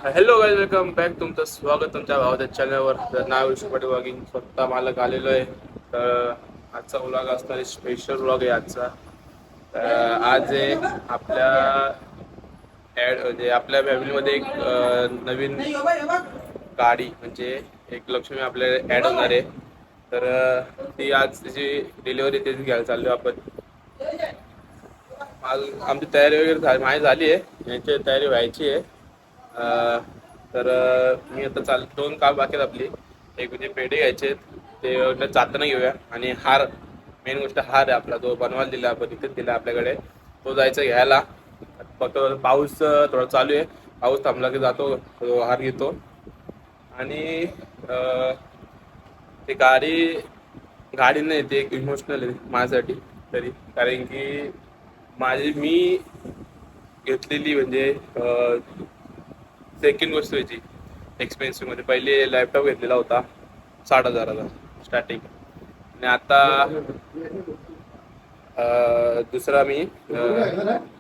Hello guys, welcome back. तुमचं स्वागत तुमच्या भावाच्या चॅनलवर. तर नाव विष्णू वॉगिंग स्वतः मालक आलेलो आहे. तर आजचा व्लॉग असणार आहे, स्पेशल व्लॉग आहे आजचा. आज आहे आपल्या म्हणजे आपल्या फॅमिलीमध्ये एक नवीन गाडी म्हणजे एक लक्ष्मी आपल्या ॲड होणार आहे. तर ती आज तिची डिलिव्हरी तेच घ्यायला चाललो आपण. आमची तयारी वगैरे माझी झाली आहे, यांची तयारी व्हायची आहे. तर मी आता दोन काम बाकी आहेत आपली. एक म्हणजे पेढे घ्यायचे, ते चालताना घेऊया. आणि हार, मेन गोष्ट हार आहे आपला, जो बनवायला दिला आपण, इथेच दिला आपल्याकडे, तो जायचा घ्यायला. फक्त पाऊस थोडा चालू आहे, पाऊस थांबला की जातो, तो हार घेतो. आणि ते गाडी नाही, ते एक इमोशनल आहे माझ्यासाठी तरी. कारण की मी घेतलेली म्हणजे सेकंड वस्तू याची एक्सपेन्सिव्ह मध्ये. पहिले लॅपटॉप घेतलेला होता 60,000चा स्टार्टिंग. आणि आता दुसरा मी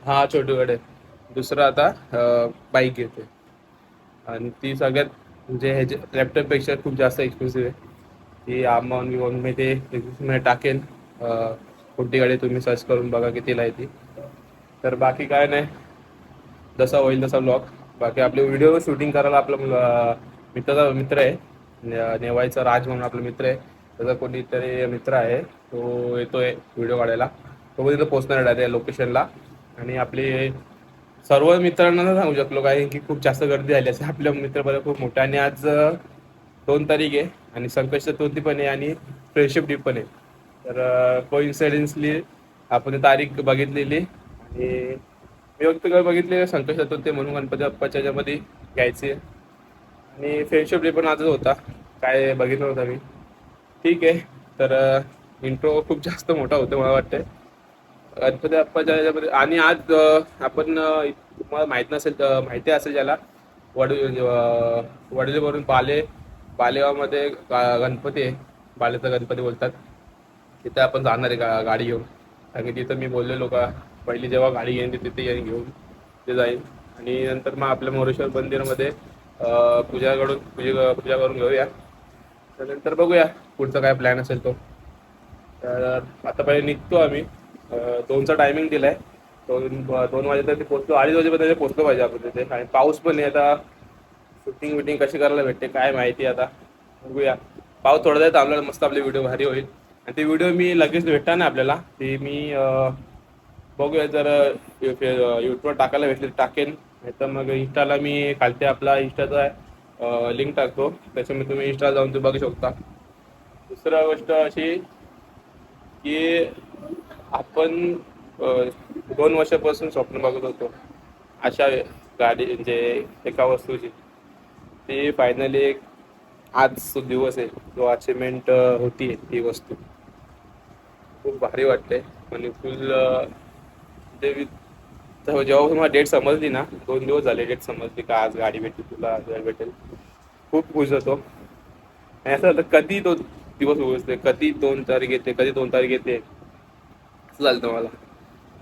हा छोटूकडे दुसरा आता बाईक घेते. आणि ती सगळ्यात म्हणजे ह्याच्या लॅपटॉपपेक्षा खूप जास्त एक्सपेन्सिव्ह आहे. ती अमाऊंट मी ते मध्ये टाकेन. कोणती गाडी तुम्ही सर्च करून बघा कितीला आहे ती. तर बाकी काय नाही, जसा होईल तसा ब्लॉग. बाकी आपले व्हिडिओ शूटिंग करायला आपला मित्र आहे, नेवायचा राज म्हणून आपला मित्र आहे. त्याचा कोणीतरी मित्र आहे, तो येतोय व्हिडिओ काढायला. तो तिथं पोहोचणार आहे त्या लोकेशनला. आणि आपले सर्व मित्रांना नाही सांगू शकलो काय की खूप जास्त गर्दी झाली असे. आपल्या मित्रबरोबर खूप मोठा. आणि आज 2 तारीख आहे आणि संकष्ट चतुर्थी पण आहे आणि फ्रेंडशिप डे पण आहे. तर कोइन्सिडेंटली आपण ती तारीख बघितलेली. आणि मी फक्त काय बघितले संकष्ट चतुर्थी म्हणून गणपती बाप्पाच्या ह्याच्यामध्ये घ्यायचे. आणि फ्रेंडशिप डे पण आजच होता, काय बघितलं होतं मी. ठीक आहे. तर इंट्रो खूप जास्त मोठा होतो मला वाटतं गणपती बाप्पाच्या ह्याच्यामध्ये. आणि आज आपण तुम्हाला माहीत नसेल तर माहिती असेल ज्याला, वडीलवरून बालेगावमध्ये गणपती आहे, बालेचा गणपती बोलतात. तिथे आपण जाणार आहे गाडी घेऊन. आणि तिथं मी बोललेलो का पहिली जेव्हा गाडी घेईन तिथे घेऊन ते जाईल. आणि नंतर मग आपल्या मोरेश्वर मंदिरामध्ये पूजा करून घेऊया. त्यानंतर बघूया पुढचा काय प्लॅन असेल तो. तर आता पहिले निघतो आम्ही. 2चा टायमिंग दिलाय. 2 वाजेपर्यंत पोहोचतो, 2:30 वाजेपर्यंत पोहोचलो पाहिजे आपण तिथे. आणि पाऊस पण आहे आता, शूटिंग कशी करायला भेटते काय माहिती आता, बघूया. पाऊस थोडा वेळ थांबला मस्त आपले व्हिडिओ भारी होईल. आणि ते व्हिडिओ मी लगेच भेटणार ना आपल्याला, ते मी बघूया. जर यूट्यूबवर टाकायला भेटले टाकेन, नाही तर मग इंस्टाला मी खालते आपला इंस्टाचा लिंक टाकतो, त्याच्यामध्ये तुम्ही इंस्टाला जाऊन ते बघू शकता. दुसरा गोष्ट अशी की आपण 2 वर्षापासून स्वप्न बघत होतो अशा गाडी म्हणजे एका वस्तूची. ती फायनली आज तो दिवस आहे, जो अचिव्हमेंट होती ती वस्तू. खूप भारी वाटते. आणि फुल जेव्हा तुम्हाला डेट समजली ना, 2 दिवस झाले डेट समजली का आज गाडी भेटेल तुला, आज गाडी भेटेल, खूप खुश होतो. आणि असं होतं कधी तो दिवस उगवते, कधी 2 तारीख येते, कधी 2 तारीख येते, असं झालं मला.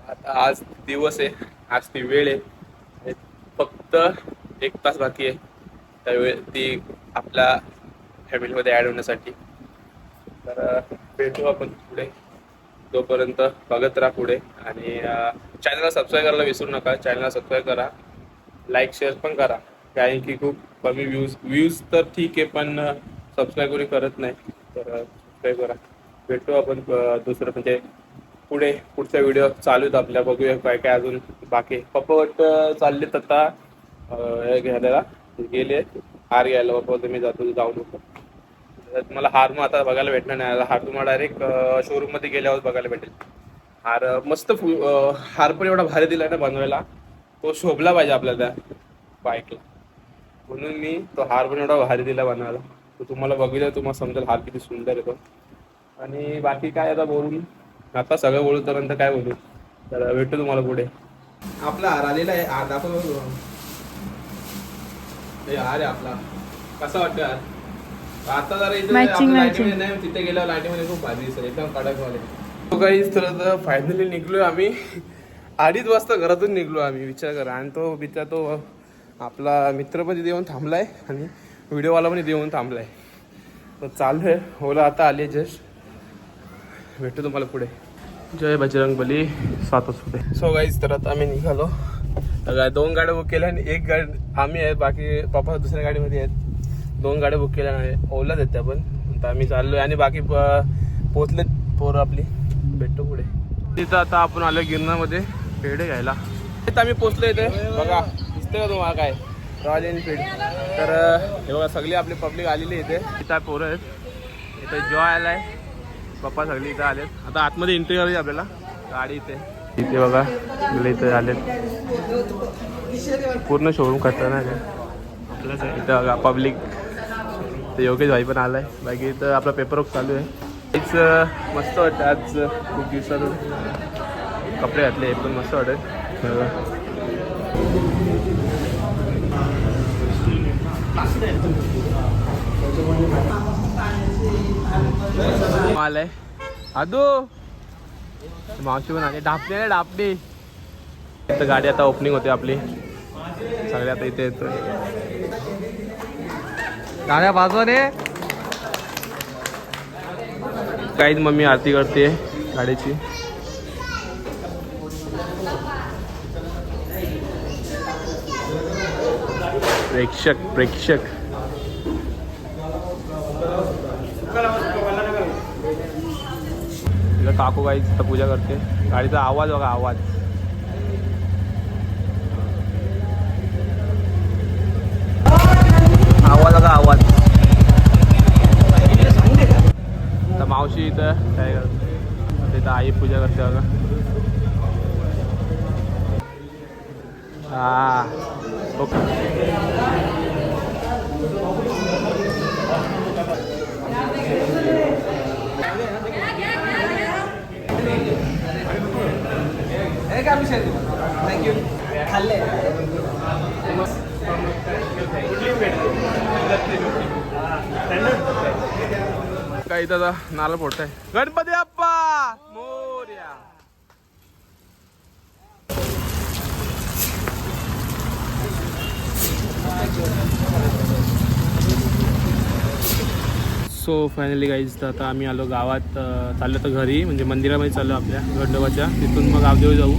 आता आज दिवस आहे, आज ती वेळ आहे. फक्त 1 तास बाकी आहे त्यावेळी ती आपल्या फॅमिलीमध्ये ॲड होण्यासाठी. तर भेटू आपण पुढे. तोपर्यंत बघत राहा पुढे. आणि चॅनलला सबस्क्राईब करायला विसरू नका. चॅनलला सबस्क्राईब करा, लाईक शेअर पण करा. कारण की खूप कमी व्ह्यूज तर ठीक आहे, पण सबस्क्राईब कोणी करत नाही. तर सबस्क्राईब करा. भेटू आपण दुसरं म्हणजे पुढचा व्हिडिओ चालू आहेत आपल्या. बघूया काय काय अजून बाकी. पप्पा चाललेत आता हे घ्यायला, गेले हार घ्यायला. पप्पा तुम्ही जातो, जाऊ नको. मला हार मग आता बघायला भेटणार नाही. हार तुम्हाला डायरेक्ट शोरूम मध्ये गेल्यावर बघायला भेटेल. हार मस्त हार पण एवढा भारी दिलाय ना बनवायला, तो शोभला पाहिजे आपल्याला त्या बाईकला. म्हणून मी तो हार पण एवढा भारी दिला बनवायला. तो तुम्हाला बघितलं तुम्हाला समजेल हार किती सुंदर येतो. आणि बाकी काय आता बोलून, आता सगळं बोलू तर काय बोलू. तर भेटू तुम्हाला पुढे. आपला हार आलेला आहे, हार दाखव. हार आहे आपला. कसा वाटतं हार? आता जरा इथे लाईटीमध्ये नाही, तिथे गेल्यावर लाईटीमध्ये खूप भारी दिसत, एकदम कडकवाले. काहीच तर फायनली निघलोय आम्ही. 2:30 वाजता घरातून निघलो आम्ही, विचार करा. आणि तो बिचा तो आपला मित्र पण तिथे येऊन थांबलाय आणि व्हिडिओवाला पण इथे येऊन थांबलाय. तर चालू आहे. ओला आता आली आहे जस्ट. भेटतो तुम्हाला पुढे. जय बजरंगबली. 7 वाजता. सो गाईज तर आता आम्ही निघालो. तर 2 गाड्या बुक केल्या आणि 1 गाडी आम्ही आहे, बाकी पप्पा दुसऱ्या गाडीमध्ये आहेत. 2 गाड्या बुक केल्या आहे, ओलाच आहेत त्या पण. आता आम्ही चाललोय आणि बाकी पोचलेत पोरं आपली. भेटतो पुढे. तिथं आता आपण आलो गिरणामध्ये पेढे घ्यायला. तिथं आम्ही पोचलो. इथे बघा दिसतंय का तुम्हाला काय रॉयल एनफील्ड. तर हे बघा सगळी आपली पब्लिक आलेली इथे. इथं पोरं आहेत. इथं जॉय आला आहे, पप्पा सगळी इथं आलेत. आता आतमध्ये एंट्री करायची आपल्याला. गाडी इथे बघा इथे आलेत. पूर्ण शोरूम खतरनाक आहे. इथं बघा पब्लिक. तर योगेश भाई पण आलाय. बाकी इथं आपला पेपर वर्क चालू आहे. हेच मस्त वाटतं. आज खूप दिवसातून कपडे घातले, हे पण मस्त वाटत. आलाय आदू मावशी पण आली. डापणे इथं गाडी आता ओपनिंग होते आपली. सगळे आता इथे येतोय. गाड्या बाजूने काहीच मम्मी आरती करते गाडीची. प्रेक्षक काकू काही पूजा करते. गाडीचा आवाज बघा. आवाज बघा. आवाज. तर मावशी इथं काय करते. तिथं आई पूजा करते बघा. हा ओके. थँक्यू. खाल्ले काय इथं नारळ फोडताय. Ganpati Bappa Morya. So finally guys तर आता आम्ही आलो गावात. चाललो तर घरी, म्हणजे मंदिरामध्ये चाललो आपल्या गडोबाच्या. तिथून मग गावदेव जाऊ.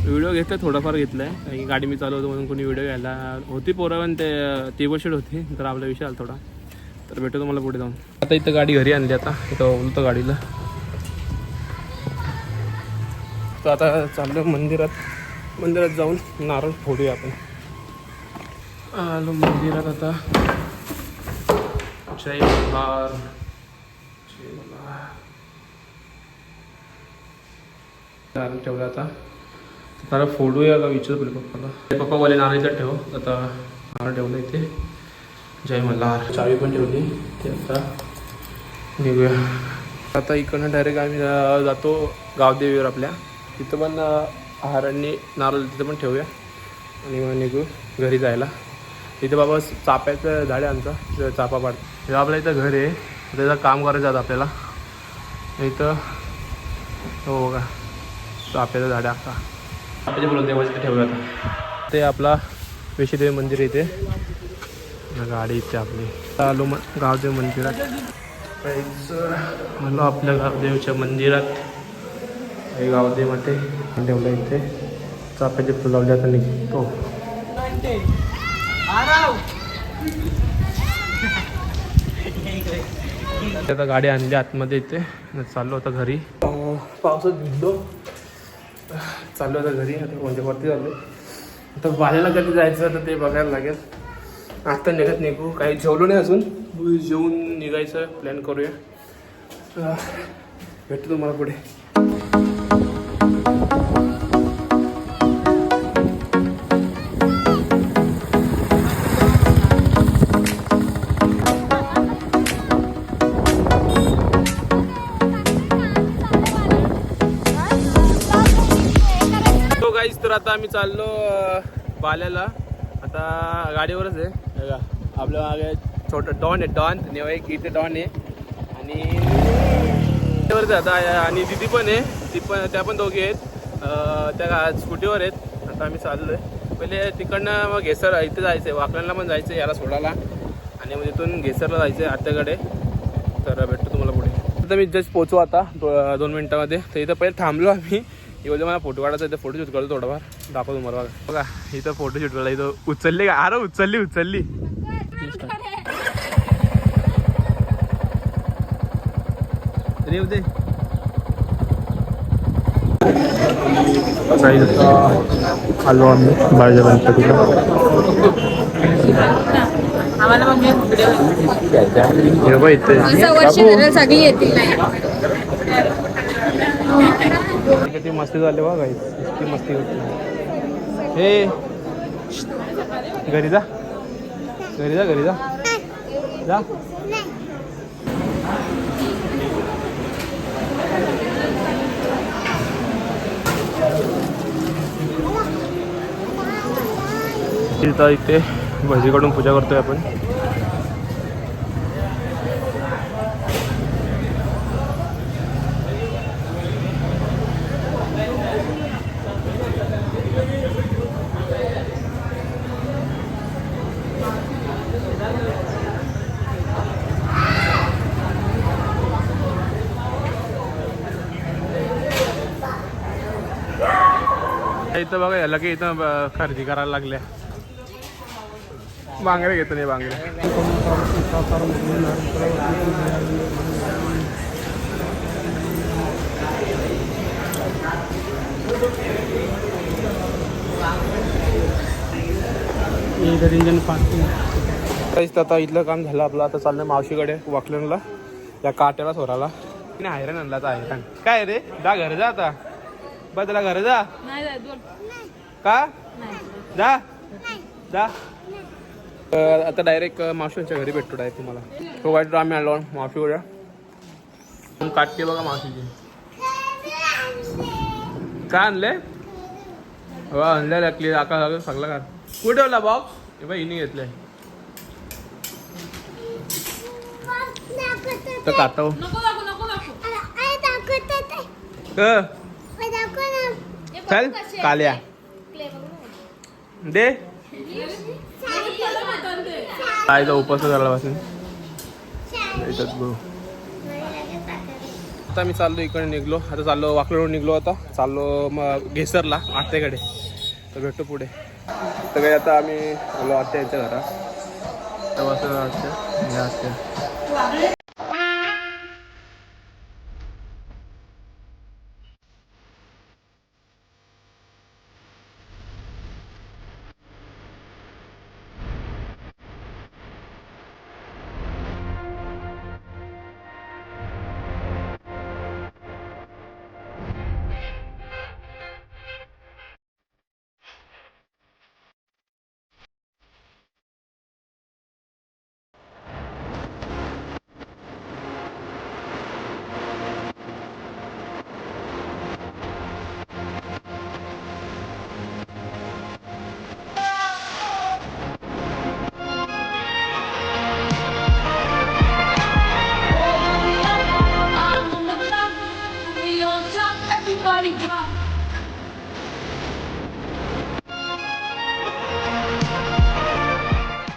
व्हिडिओ घेतला, थोडाफार घेतला आहे. काही गाडी मी चालवतो म्हणून कोणी व्हिडिओ घ्यायला होती. पोरं पण ते टेबल होती. तर आपला विषय आला थोडा. तर भेटतो तुम्हाला पुढे जाऊन. आता इथं गाडी घरी आणली. आता इथं बोलतो गाडीला. तर आता चाललो मंदिरात जाऊन नारळ फोडूया आपण. आलो मंदिरात आता. जय मल्हार. नारळ ठेवला. आता नारळ फोडूया का विचार पहिले पप्पाला. पप्पा बोले नारळ इथं ठेव. आता नारळ ठेवलं इथे. जय मल्हार. चावी पण ठेवली. ते आता निघूया. आता इकडनं डायरेक्ट आम्ही जातो गावदेवीवर आपल्या. तिथं पण आहारांनी नारळ तिथं पण ठेवूया आणि मग निघू घरी जायला. इथे बाबा चाफ्याचं झाड आहे आमचं. चाफा पाड. हे आपल्या इथं घर आहे. त्याचं काम करायचं आता आपल्याला. इथं हो बघा चाफ्याचं झाड आहे. आता चाफ्याचे बोलून देवाचं ठेवूया. आता ते आपला विषयदेवी मंदिर इथे. गाडी इथे आपली. आलो गावदेव मंदिरात. आलो आपल्या गावदेवच्या मंदिरात. हे गावदेवमध्ये ठेवलं इथे. चाफ्याचे फुलं लावले. आता निघतो. आता गाडी आणली आतमध्ये इथे. चाललो आता घरी. पावसात भिजलो. चाललो आता घरी. आता म्हणजे वरती चाललो. आता बाल्याला कधी जायचं तर ते बघायला लागेल. आता निघू. काही जेवलो नाही अजून. जेवून निघायचं प्लॅन करूया. भेटतो तुम्हाला पुढे. तर आता आम्ही चाललो बाल्याला. आता गाडीवरच आहे बघा. आपल्या मागे छोटं डॉन आहे. डॉन नेवा एक इथे डॉन आहे आणि आता. आणि दिदी पण आहे. त्या पण दोघी आहेत. त्या स्कूटीवर आहेत. आता आम्ही चाललो आहे. पहिले तिकडनं मग घेसर इथे जायचं आहे, वाकड्यांना पण जायचं आहे याला सोडायला, आणि मग तिथून घेसरला जायचं आहे आत्याकडे. तर भेटतो तुम्हाला पुढे. आता मी जस्ट पोचू आता 2 मिनिटामध्ये. तर इथं पहिले थांबलो आम्ही, एवढं मला फोटो काढायचा, इथं फोटोशूट करतो थोडाफार, दाखवतो तुम्हाला. बघा इथं फोटोशूट करायला, इथं उचलली का? अरे उचलली रे होते. आलो आम्ही बाळजा गणपतीला. किती मस्ती झाली बघा, इतकी मस्ती होती. हे घरी जा. इथे भजी काढून पूजा करतोय आपण. इथं बघा याला की इथं खरेदी करायला लागल्या. बांगडे घेतो नाही बांगडे. आता इथलं काम झालं आपलं. आता चाललंय मावशीकडे वाकलनला, त्या काट्याला सोराला. नाही हैराण आणला आता हैराण. काय रे जा घर जा आता. बस त्याला घर जा. का जा जा. आता डायरेक्ट मावशीच्या घरी भेटतो डायरेक्ट तुम्हाला. तो वाईट आम्ही आलो मावशीकडे. काटते बघा मावशीची. का आणले? हो आणले लागली आका सगळं का. कुठे ठेवला बॉक्स? हे बाई हिने घेतलंय. तर काटव चल काल्या दे. काय उपास झाला पासून. आता मी चाललो इकडे निघलो. आता चाललो वाकडून निघलो. आता चाललो मग घेसरला आत्याकडे. तर भेटतो पुढे. तर काही आता आम्ही आलो आत्याच्या घरात. तेव्हा आत्या